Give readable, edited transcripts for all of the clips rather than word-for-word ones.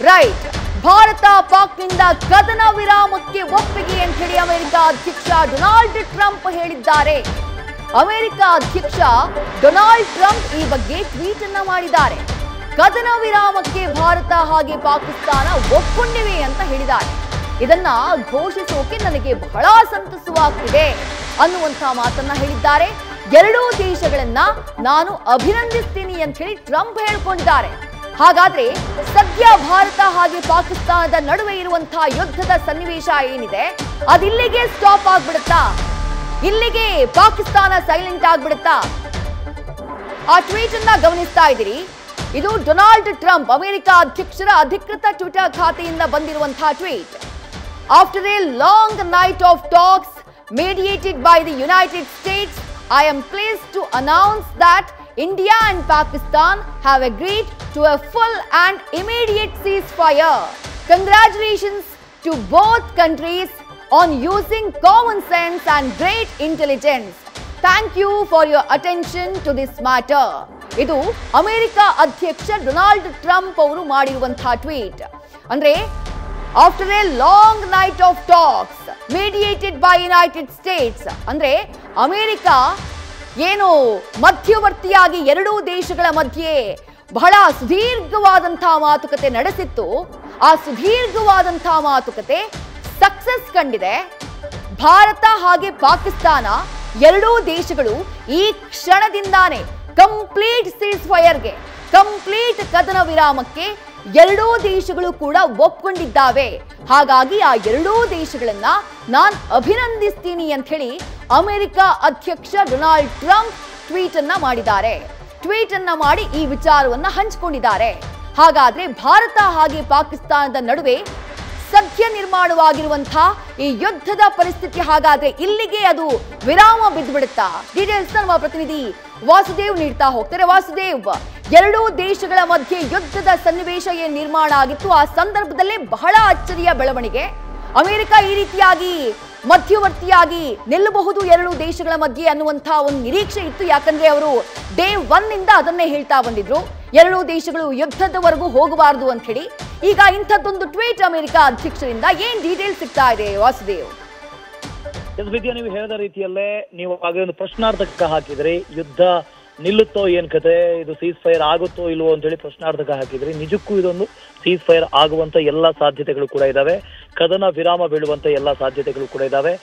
Right, Bharat ಪಾಕ್ನಿಂದ ಕದನ ವಿರಾಮಕ್ಕೆ ಒಪ್ಪಿಗೆ ಅಂತ ಹೇಳಿ ಅಮೆರಿಕ ಅಧ್ಯಕ್ಷ ಡೊನಾಲ್ಡ್ ಟ್ರಂಪ್ ಹೇಳಿದ್ದಾರೆ. ಅಮೆರಿಕ ಅಧ್ಯಕ್ಷ ಡೊನಾಲ್ಡ್ ಟ್ರಂಪ್ ಈ ಬಗ್ಗೆ ಟ್ವೀಟ್ ಅನ್ನ ಮಾಡಿದ್ದಾರೆ. ಕದನ ವಿರಾಮಕ್ಕೆ ಭಾರತ ಹಾಗೆ ಪಾಕಿಸ್ತಾನ ಒಪ್ಕೊಂಡಿವೆ ಅಂತ ಹೇಳಿದ್ದಾರೆ. ಇದನ್ನ ಘೋಷಿಸೋಕೆ ನನಗೆ ಬಹಳ ಸಂತಸವಾಗ್ತಿದೆ ಅನ್ನುವಂತ ಮಾತನ್ನ ಹೇಳಿದ್ದಾರೆ. ಎರಡೂ ದೇಶಗಳನ್ನ ನಾನು ಅಭಿನಂದಿಸ್ತೀನಿ ಅಂತ ಹೇಳಿ ಟ್ರಂಪ್ ಹೇಳ್ಕೊಂಡಿದ್ದಾರೆ. ಹಾಗಾದ್ರೆ ಸದ್ಯ ಭಾರತ ಹಾಗೆ ಪಾಕಿಸ್ತಾನದ ನಡುವೆ ಇರುವಂತಹ ಯುದ್ಧದ ಸನ್ನಿವೇಶ ಏನಿದೆ ಅದಿಲ್ಲಿಗೆ ಸ್ಟಾಪ್ ಆಗ್ಬಿಡುತ್ತಾ? ಇಲ್ಲಿಗೆ ಪಾಕಿಸ್ತಾನ ಸೈಲೆಂಟ್ ಆಗ್ಬಿಡುತ್ತಾ? ಆ ಟ್ವೀಟ್ ಅನ್ನ ಗಮನಿಸ್ತಾ ಇದ್ದೀರಿ. ಇದು ಡೊನಾಲ್ಡ್ ಟ್ರಂಪ್ ಅಮೆರಿಕ ಅಧ್ಯಕ್ಷರ ಅಧಿಕೃತ ಟ್ವಿಟರ್ ಖಾತೆಯಿಂದ ಬಂದಿರುವಂತಹ tweet. After a long night of talks mediated by the United States, I am pleased to announce that India and Pakistan have agreed to a full and immediate ceasefire. Congratulations to both countries on using common sense and great intelligence. Thank you for your attention to this matter. ಇದು America ಅಧ್ಯಕ್ಷ Donald Trump ಅವರು ಮಾಡಿರುವಂತಹ tweet. ಅಂದ್ರೆ after a long night of talks mediated by United States, ಅಂದ್ರೆ America ಏನು ಮಧ್ಯವರ್ತಿಯಾಗಿ ಎರಡೂ ದೇಶಗಳ ಮಧ್ಯೆ ಬಹಳ ಸುದೀರ್ಘವಾದಂತಹ ಮಾತುಕತೆ ನಡೆಸಿತ್ತು. ಆ ಸುದೀರ್ಘವಾದಂತಹ ಮಾತುಕತೆ ಸಕ್ಸಸ್ ಕಂಡಿದೆ. ಭಾರತ ಹಾಗೆ ಪಾಕಿಸ್ತಾನ ಎರಡೂ ದೇಶಗಳು ಈ ಕ್ಷಣದಿಂದಾನೇ ಕಂಪ್ಲೀಟ್ ಸೀಸ್ ಫೈರ್ಗೆ, ಕಂಪ್ಲೀಟ್ ಕದನ ವಿರಾಮಕ್ಕೆ ಎರಡೂ ದೇಶಗಳು ಕೂಡ ಒಪ್ಕೊಂಡಿದ್ದಾವೆ. ಹಾಗಾಗಿ ಆ ಎರಡೂ ದೇಶಗಳನ್ನ ನಾನು ಅಭಿನಂದಿಸ್ತೀನಿ ಅಂತ ಹೇಳಿ ಅಮೆರಿಕ ಅಧ್ಯಕ್ಷ ಡೊನಾಲ್ಡ್ ಟ್ರಂಪ್ ಟ್ವೀಟ್ ಅನ್ನ ಮಾಡಿದ್ದಾರೆ. ಟ್ವೀಟ್ ಅನ್ನ ಮಾಡಿ ಈ ವಿಚಾರವನ್ನ ಹಂಚಿಕೊಂಡಿದ್ದಾರೆ. ಹಾಗಾದ್ರೆ ಭಾರತ ಹಾಗೆ ಪಾಕಿಸ್ತಾನದ ನಡುವೆ ಸದ್ಯ ನಿರ್ಮಾಣವಾಗಿರುವಂತಹ ಈ ಯುದ್ಧದ ಪರಿಸ್ಥಿತಿ ಹಾಗಾದ್ರೆ ಇಲ್ಲಿಗೆ ಅದು ವಿರಾಮ ಬಿದ್ದುಬಿಡುತ್ತಾ? ಡೀಟೇಲ್ಸ್ ನಮ್ಮ ಪ್ರತಿನಿಧಿ ವಾಸುದೇವ್ ನೀಡ್ತಾ ಹೋಗ್ತಾರೆ. ವಾಸುದೇವ್, ಎರಡೂ ದೇಶಗಳ ಮಧ್ಯೆ ಯುದ್ಧದ ಸನ್ನಿವೇಶ ಏನ್ ನಿರ್ಮಾಣ ಆಗಿತ್ತು, ಆ ಸಂದರ್ಭದಲ್ಲೇ ಬಹಳ ಅಚ್ಚರಿಯ ಬೆಳವಣಿಗೆ. ಅಮೆರಿಕ ಈ ರೀತಿಯಾಗಿ ಮಧ್ಯವರ್ತಿಯಾಗಿ ನಿಲ್ಲಬಹುದು ಎರಡೂ ದೇಶಗಳ ಮಧ್ಯೆ ಅನ್ನುವಂತಹ ಒಂದು ನಿರೀಕ್ಷೆ ಇತ್ತು. ಯಾಕಂದ್ರೆ ಅವರು ಡೇ 1 ಇಂದ ಅದನ್ನೇ ಹೇಳ್ತಾ ಬಂದಿದ್ರು, ಎರಡೂ ದೇಶಗಳು ಯುದ್ಧದವರೆಗೂ ಹೋಗಬಾರದು ಅಂತ ಹೇಳಿ. ಈಗ ಇಂಥದ್ದೊಂದು ಟ್ವೀಟ್ ಅಮೆರಿಕ ಅಧ್ಯಕ್ಷರಿಂದ ಏನ್ ಡೀಟೇಲ್ ಸಿಗ್ತಾ ಇದೆ ವಾಸುದೇವ್? ನೀವು ಹೇಳಿದ ರೀತಿಯಲ್ಲೇ ನೀವು ಹಾಗೆ ಒಂದು ಪ್ರಶ್ನಾರ್ಥಕ ಹಾಕಿದ್ರಿ, ಯುದ್ಧ ನಿಲ್ಲುತ್ತೋ ಏನ್ ಕತೆ, ಇದು ಸೀಸ್ ಫೈರ್ ಆಗುತ್ತೋ ಇಲ್ವೋ ಅಂತ ಹೇಳಿ ಪ್ರಶ್ನಾರ್ಥಕ ಹಾಕಿದ್ರಿ. ನಿಜಕ್ಕೂ ಇದೊಂದು ಸೀಸ್ ಫೈರ್ ಆಗುವಂತ ಎಲ್ಲಾ ಸಾಧ್ಯತೆಗಳು ಕೂಡ ಇದಾವೆ, ಕದನ ವಿರಾಮ ಬೀಳುವಂತ ಎಲ್ಲಾ ಸಾಧ್ಯತೆಗಳು ಕೂಡ ಇದಾವೆ.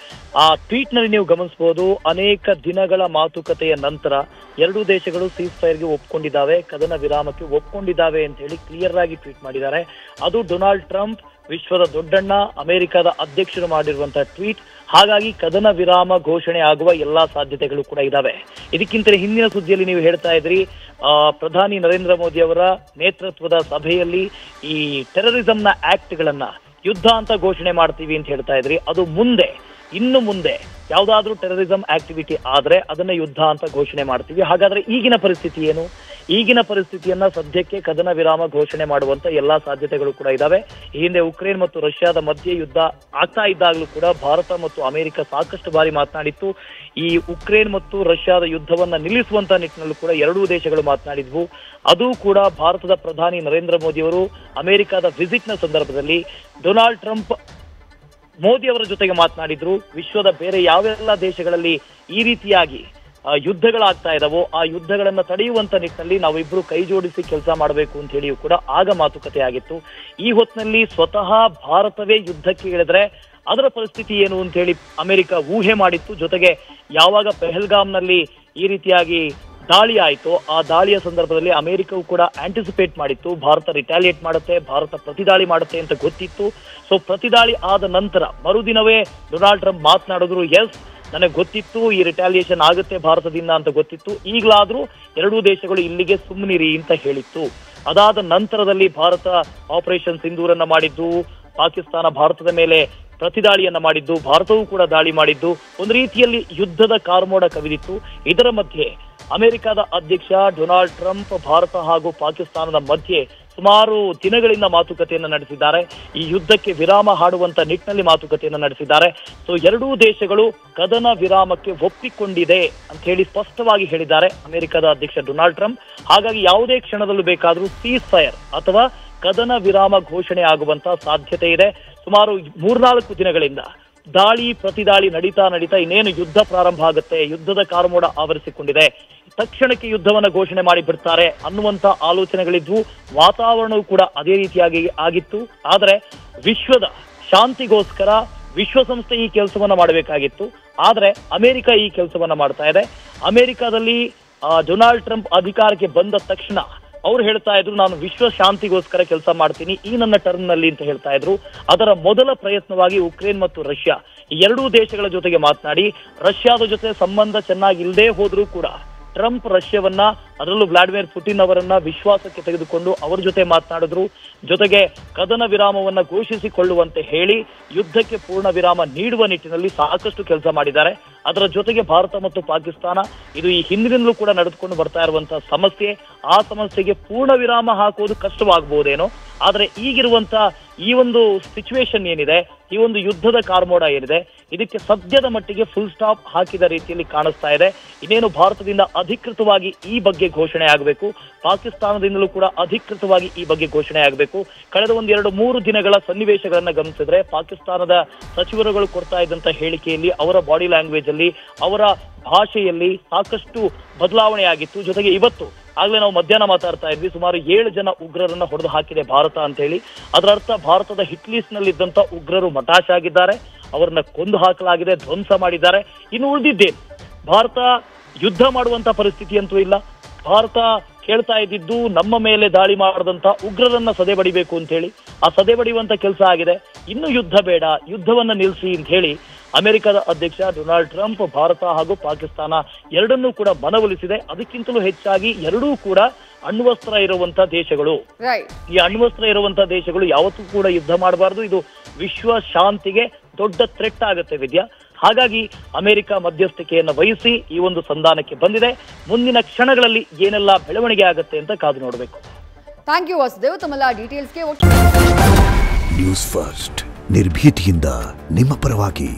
ಆ ಟ್ವೀಟ್ ನಲ್ಲಿ ನೀವು ಗಮನಿಸಬಹುದು, ಅನೇಕ ದಿನಗಳ ಮಾತುಕತೆಯ ನಂತರ ಎರಡೂ ದೇಶಗಳು ಸೀಸ್ ಫೈರ್ಗೆ ಒಪ್ಕೊಂಡಿದ್ದಾವೆ, ಕದನ ವಿರಾಮಕ್ಕೆ ಒಪ್ಕೊಂಡಿದ್ದಾವೆ ಅಂತ ಹೇಳಿ ಕ್ಲಿಯರ್ ಆಗಿ ಟ್ವೀಟ್ ಮಾಡಿದ್ದಾರೆ. ಅದು ಡೊನಾಲ್ಡ್ ಟ್ರಂಪ್, ವಿಶ್ವದ ದೊಡ್ಡಣ್ಣ, ಅಮೆರಿಕದ ಅಧ್ಯಕ್ಷರು ಮಾಡಿರುವಂತಹ ಟ್ವೀಟ್. ಹಾಗಾಗಿ ಕದನ ವಿರಾಮ ಘೋಷಣೆ ಆಗುವ ಎಲ್ಲಾ ಸಾಧ್ಯತೆಗಳು ಕೂಡ ಇದಾವೆ. ಇದಕ್ಕಿಂತ ಹಿಂದಿನ ಸುದ್ದಿಯಲ್ಲಿ ನೀವು ಹೇಳ್ತಾ ಇದ್ರಿ, ಪ್ರಧಾನಿ ನರೇಂದ್ರ ಮೋದಿ ಅವರ ನೇತೃತ್ವದ ಸಭೆಯಲ್ಲಿ ಈ ಟೆರರಿಸಂನ ಆಕ್ಟ್ ಗಳನ್ನ ಯುದ್ಧ ಅಂತ ಘೋಷಣೆ ಮಾಡ್ತೀವಿ ಅಂತ ಹೇಳ್ತಾ ಇದ್ರಿ. ಅದು ಇನ್ನು ಮುಂದೆ ಯಾವ್ದಾದ್ರೂ ಟೆರರಿಸಂ ಆಕ್ಟಿವಿಟಿ ಆದ್ರೆ ಅದನ್ನ ಯುದ್ಧ ಅಂತ ಘೋಷಣೆ ಮಾಡ್ತೀವಿ. ಹಾಗಾದ್ರೆ ಈಗಿನ ಪರಿಸ್ಥಿತಿ ಏನು? ಈಗಿನ ಪರಿಸ್ಥಿತಿಯನ್ನ ಸದ್ಯಕ್ಕೆ ಕದನ ವಿರಾಮ ಘೋಷಣೆ ಮಾಡುವಂತ ಎಲ್ಲಾ ಸಾಧ್ಯತೆಗಳು ಕೂಡ ಇದಾವೆ. ಈ ಹಿಂದೆ ಉಕ್ರೇನ್ ಮತ್ತು ರಷ್ಯಾದ ಮಧ್ಯೆ ಯುದ್ಧ ಆಗ್ತಾ ಇದ್ದಾಗಲೂ ಕೂಡ ಭಾರತ ಮತ್ತು ಅಮೆರಿಕ ಸಾಕಷ್ಟು ಬಾರಿ ಮಾತನಾಡಿತ್ತು. ಈ ಉಕ್ರೇನ್ ಮತ್ತು ರಷ್ಯಾದ ಯುದ್ಧವನ್ನ ನಿಲ್ಲಿಸುವಂತ ನಿಟ್ಟಿನಲ್ಲೂ ಕೂಡ ಎರಡೂ ದೇಶಗಳು ಮಾತನಾಡಿದ್ವು. ಅದು ಕೂಡ ಭಾರತದ ಪ್ರಧಾನಿ ನರೇಂದ್ರ ಮೋದಿ ಅವರು ಅಮೆರಿಕದ ವಿಸಿಟ್ ನ ಸಂದರ್ಭದಲ್ಲಿ ಡೊನಾಲ್ಡ್ ಟ್ರಂಪ್ ಮೋದಿ ಅವರ ಜೊತೆಗೆ ಮಾತನಾಡಿದ್ರು. ವಿಶ್ವದ ಬೇರೆ ಯಾವೆಲ್ಲ ದೇಶಗಳಲ್ಲಿ ಈ ರೀತಿಯಾಗಿ ಯುದ್ಧಗಳಾಗ್ತಾ ಇದಾವೋ ಆ ಯುದ್ಧಗಳನ್ನ ತಡೆಯುವಂತ ನಿಟ್ಟಿನಲ್ಲಿ ನಾವಿಬ್ರು ಕೈ ಜೋಡಿಸಿ ಕೆಲಸ ಮಾಡಬೇಕು ಅಂತ ಹೇಳಿಯೂ ಕೂಡ ಆಗ ಮಾತುಕತೆ ಆಗಿತ್ತು. ಈ ಹೊತ್ತಿನಲ್ಲಿ ಸ್ವತಃ ಭಾರತವೇ ಯುದ್ಧಕ್ಕೆ ಇಳಿದ್ರೆ ಅದರ ಪರಿಸ್ಥಿತಿ ಏನು ಅಂತ ಹೇಳಿ ಅಮೆರಿಕ ಊಹೆ ಮಾಡಿತ್ತು. ಜೊತೆಗೆ ಯಾವಾಗ ಪೆಹಲ್ಗಾಮ್ನಲ್ಲಿ ಈ ರೀತಿಯಾಗಿ ದಾಳಿ ಆಯಿತು, ಆ ದಾಳಿಯ ಸಂದರ್ಭದಲ್ಲಿ ಅಮೆರಿಕವು ಕೂಡ ಆಂಟಿಸಿಪೇಟ್ ಮಾಡಿತ್ತು, ಭಾರತ ರಿಟಾಲಿಯೇಟ್ ಮಾಡುತ್ತೆ, ಭಾರತ ಪ್ರತಿದಾಳಿ ಮಾಡುತ್ತೆ ಅಂತ ಗೊತ್ತಿತ್ತು. ಸೊ ಪ್ರತಿದಾಳಿ ಆದ ನಂತರ ಮರುದಿನವೇ ಡೊನಾಲ್ಡ್ ಟ್ರಂಪ್ ಮಾತನಾಡಿದ್ರು, ಎಸ್ ನನಗೆ ಗೊತ್ತಿತ್ತು ಈ ರಿಟಾಲಿಯೇಷನ್ ಆಗುತ್ತೆ ಭಾರತದಿಂದ ಅಂತ ಗೊತ್ತಿತ್ತು, ಈಗಲಾದ್ರೂ ಎರಡೂ ದೇಶಗಳು ಇಲ್ಲಿಗೆ ಸುಮ್ಮನಿರಿ ಅಂತ ಹೇಳಿತ್ತು. ಅದಾದ ನಂತರದಲ್ಲಿ ಭಾರತ ಆಪರೇಷನ್ ಸಿಂಧೂರನ್ನ ಮಾಡಿದ್ದು, ಪಾಕಿಸ್ತಾನ ಭಾರತದ ಮೇಲೆ ಪ್ರತಿದಾಳಿಯನ್ನ ಮಾಡಿದ್ದು, ಭಾರತವೂ ಕೂಡ ದಾಳಿ ಮಾಡಿದ್ದು, ಒಂದು ರೀತಿಯಲ್ಲಿ ಯುದ್ಧದ ಕಾರ್ಮೋಡ ಕವಿದಿತ್ತು. ಇದರ ಮಧ್ಯೆ ಅಮೆರಿಕದ ಅಧ್ಯಕ್ಷ ಡೊನಾಲ್ಡ್ ಟ್ರಂಪ್ ಭಾರತ ಹಾಗೂ ಪಾಕಿಸ್ತಾನದ ಮಧ್ಯೆ ಸುಮಾರು ದಿನಗಳಿಂದ ಮಾತುಕತೆಯನ್ನು ನಡೆಸಿದ್ದಾರೆ. ಈ ಯುದ್ಧಕ್ಕೆ ವಿರಾಮ ಹಾಡುವಂತ ನಿಟ್ಟಿನಲ್ಲಿ ಮಾತುಕತೆಯನ್ನು ನಡೆಸಿದ್ದಾರೆ. ಸೊ ಎರಡೂ ದೇಶಗಳು ಕದನ ವಿರಾಮಕ್ಕೆ ಒಪ್ಪಿಕೊಂಡಿದೆ ಅಂತ ಹೇಳಿ ಸ್ಪಷ್ಟವಾಗಿ ಹೇಳಿದ್ದಾರೆ ಅಮೆರಿಕದ ಅಧ್ಯಕ್ಷ ಡೊನಾಲ್ಡ್ ಟ್ರಂಪ್. ಹಾಗಾಗಿ ಯಾವುದೇ ಕ್ಷಣದಲ್ಲೂ ಬೇಕಾದರೂ ಸೀಸ್ ಫೈರ್ ಅಥವಾ ಕದನ ವಿರಾಮ ಘೋಷಣೆ ಆಗುವಂತ ಸಾಧ್ಯತೆ ಇದೆ. ಸುಮಾರು 3-4 ದಿನಗಳಿಂದ ದಾಳಿ ಪ್ರತಿದಾಳಿ ನಡೀತಾ ಇನ್ನೇನು ಯುದ್ಧ ಪ್ರಾರಂಭ ಆಗುತ್ತೆ, ಯುದ್ಧದ ಕಾರ್ಮೋಡ ಆವರಿಸಿಕೊಂಡಿದೆ, ತಕ್ಷಣಕ್ಕೆ ಯುದ್ಧವನ್ನ ಘೋಷಣೆ ಮಾಡಿ ಬಿಡ್ತಾರೆ ಅನ್ನುವಂತ ಆಲೋಚನೆಗಳಿದ್ವು. ವಾತಾವರಣವೂ ಕೂಡ ಅದೇ ರೀತಿಯಾಗಿ ಆಗಿತ್ತು. ಆದರೆ ವಿಶ್ವದ ಶಾಂತಿಗೋಸ್ಕರ ವಿಶ್ವಸಂಸ್ಥೆ ಈ ಕೆಲಸವನ್ನ ಮಾಡಬೇಕಾಗಿತ್ತು. ಆದ್ರೆ ಅಮೆರಿಕ ಈ ಕೆಲಸವನ್ನ ಮಾಡ್ತಾ ಇದೆ. ಅಮೆರಿಕದಲ್ಲಿ ಡೊನಾಲ್ಡ್ ಟ್ರಂಪ್ ಅಧಿಕಾರಕ್ಕೆ ಬಂದ ತಕ್ಷಣ ಅವ್ರು ಹೇಳ್ತಾ ಇದ್ರು, ನಾನು ವಿಶ್ವ ಶಾಂತಿಗೋಸ್ಕರ ಕೆಲಸ ಮಾಡ್ತೀನಿ ಈ ನನ್ನ ಟರ್ಮ್ ನಲ್ಲಿ ಅಂತ ಹೇಳ್ತಾ ಇದ್ರು. ಅದರ ಮೊದಲ ಪ್ರಯತ್ನವಾಗಿ ಉಕ್ರೇನ್ ಮತ್ತು ರಷ್ಯಾ ಈ ಎರಡೂ ದೇಶಗಳ ಜೊತೆಗೆ ಮಾತನಾಡಿ, ರಷ್ಯಾದ ಜೊತೆ ಸಂಬಂಧ ಚೆನ್ನಾಗಿಲ್ಲದೆ ಹೋದ್ರೂ ಕೂಡ ಟ್ರಂಪ್ ರಷ್ಯಾವನ್ನ, ಅದರಲ್ಲೂ ವ್ಲಾಡಿಮಿರ್ ಪುಟಿನ್ ಅವರನ್ನ ವಿಶ್ವಾಸಕ್ಕೆ ತೆಗೆದುಕೊಂಡು ಅವರ ಜೊತೆ ಮಾತನಾಡಿದ್ರು. ಜೊತೆಗೆ ಕದನ ವಿರಾಮವನ್ನ ಘೋಷಿಸಿಕೊಳ್ಳುವಂತೆ ಹೇಳಿ ಯುದ್ಧಕ್ಕೆ ಪೂರ್ಣ ವಿರಾಮ ನೀಡುವ ನಿಟ್ಟಿನಲ್ಲಿ ಸಾಕಷ್ಟು ಕೆಲಸ ಮಾಡಿದ್ದಾರೆ. ಅದರ ಜೊತೆಗೆ ಭಾರತ ಮತ್ತು ಪಾಕಿಸ್ತಾನ ಇದು ಈ ಹಿಂದಿನಿಂದಲೂ ಕೂಡ ನಡೆದುಕೊಂಡು ಬರ್ತಾ ಇರುವಂತಹ ಸಮಸ್ಯೆ, ಆ ಸಮಸ್ಯೆಗೆ ಪೂರ್ಣ ವಿರಾಮ ಹಾಕೋದು ಕಷ್ಟವಾಗಬಹುದೇನೋ. ಆದ್ರೆ ಈಗಿರುವಂತ ಈ ಒಂದು ಸಿಚುವೇಶನ್ ಏನಿದೆ, ಈ ಒಂದು ಯುದ್ಧದ ಕಾರ್ಮೋಡ ಏನಿದೆ, ಇದಕ್ಕೆ ಸದ್ಯದ ಮಟ್ಟಿಗೆ ಫುಲ್ ಸ್ಟಾಪ್ ಹಾಕಿದ ರೀತಿಯಲ್ಲಿ ಕಾಣಿಸ್ತಾ ಇದೆ. ಇನ್ನೇನು ಭಾರತದಿಂದ ಅಧಿಕೃತವಾಗಿ ಈ ಬಗ್ಗೆ ಘೋಷಣೆ ಆಗಬೇಕು, ಪಾಕಿಸ್ತಾನದಿಂದಲೂ ಕೂಡ ಅಧಿಕೃತವಾಗಿ ಈ ಬಗ್ಗೆ ಘೋಷಣೆ ಆಗಬೇಕು. ಕಳೆದ 1-2-3 ದಿನಗಳ ಸನ್ನಿವೇಶಗಳನ್ನ ಗಮನಿಸಿದ್ರೆ ಪಾಕಿಸ್ತಾನದ ಸಚಿವರುಗಳು ಕೊಡ್ತಾ ಇದ್ದಂತ ಹೇಳಿಕೆಯಲ್ಲಿ, ಅವರ ಬಾಡಿ ಲ್ಯಾಂಗ್ವೇಜ್ ಅಲ್ಲಿ, ಅವರ ಭಾಷೆಯಲ್ಲಿ ಸಾಕಷ್ಟು ಬದಲಾವಣೆ ಆಗಿತ್ತು. ಜೊತೆಗೆ ಇವತ್ತು ಆಗ್ಲೇ ನಾವು ಮಧ್ಯಾಹ್ನ ಮಾತಾಡ್ತಾ ಇದ್ವಿ, ಸುಮಾರು 7 ಜನ ಉಗ್ರರನ್ನ ಹೊಡೆದು ಹಾಕಿದೆ ಭಾರತ ಅಂತ ಹೇಳಿ. ಅದರ ಅರ್ಥ ಭಾರತದ ಹಿಟ್ ಲಿಸ್ಟ್ ನಲ್ಲಿ ಇದ್ದಂತ ಉಗ್ರರು ಮಟಾಶ್ ಆಗಿದ್ದಾರೆ, ಅವರನ್ನ ಕೊಂದು ಹಾಕಲಾಗಿದೆ, ಧ್ವಂಸ ಮಾಡಿದ್ದಾರೆ. ಇನ್ನು ಉಳಿದಿದ್ದೇನು, ಭಾರತ ಯುದ್ಧ ಮಾಡುವಂತ ಪರಿಸ್ಥಿತಿ ಅಂತೂ ಇಲ್ಲ. ಭಾರತ ಕೇಳ್ತಾ ಇದ್ದಿದ್ದು ನಮ್ಮ ಮೇಲೆ ದಾಳಿ ಮಾಡದಂತ ಉಗ್ರರನ್ನ ಸದೆ ಬಡಿಬೇಕು ಅಂತ ಹೇಳಿ. ಆ ಸದೆ ಬಡಿಯುವಂತ ಕೆಲಸ ಆಗಿದೆ. ಇನ್ನು ಯುದ್ಧ ಬೇಡ, ಯುದ್ಧವನ್ನ ನಿಲ್ಲಿಸಿ ಅಂತ ಹೇಳಿ ಅಮೆರಿಕದ ಅಧ್ಯಕ್ಷ ಡೊನಾಲ್ಡ್ ಟ್ರಂಪ್ ಭಾರತ ಹಾಗೂ ಪಾಕಿಸ್ತಾನ ಎರಡನ್ನೂ ಕೂಡ ಮನವೊಲಿಸಿದೆ. ಅದಕ್ಕಿಂತಲೂ ಹೆಚ್ಚಾಗಿ ಎರಡೂ ಕೂಡ ಅಣ್ವಸ್ತ್ರ ಇರುವಂತ ದೇಶಗಳು. ಈ ಅಣ್ವಸ್ತ್ರ ಇರುವಂತ ದೇಶಗಳು ಯಾವತ್ತೂ ಕೂಡ ಯುದ್ಧ ಮಾಡಬಾರದು. ಇದು ವಿಶ್ವ ಶಾಂತಿಗೆ ದೊಡ್ಡ ಥ್ರೆಟ್ ಆಗುತ್ತೆ ವಿದ್ಯಾ. ಹಾಗಾಗಿ ಅಮೆರಿಕ ಮಧ್ಯಸ್ಥಿಕೆಯನ್ನು ವಹಿಸಿ ಈ ಒಂದು ಸಂಧಾನಕ್ಕೆ ಬಂದಿದೆ. ಮುಂದಿನ ಕ್ಷಣಗಳಲ್ಲಿ ಏನೆಲ್ಲ ಬೆಳವಣಿಗೆ ಆಗುತ್ತೆ ಅಂತ ಕಾದು ನೋಡಬೇಕು. ಥ್ಯಾಂಕ್ ಯು ವಾಸುದೇವ್, ತಮ್ಮೆಲ್ಲ ಡೀಟೇಲ್ಸ್ಗೆ. ನ್ಯೂಸ್ ಫಸ್ಟ್ ನಿರ್ಭೀತಿಯಿಂದ ನಿಮ್ಮ ಪರವಾಗಿ.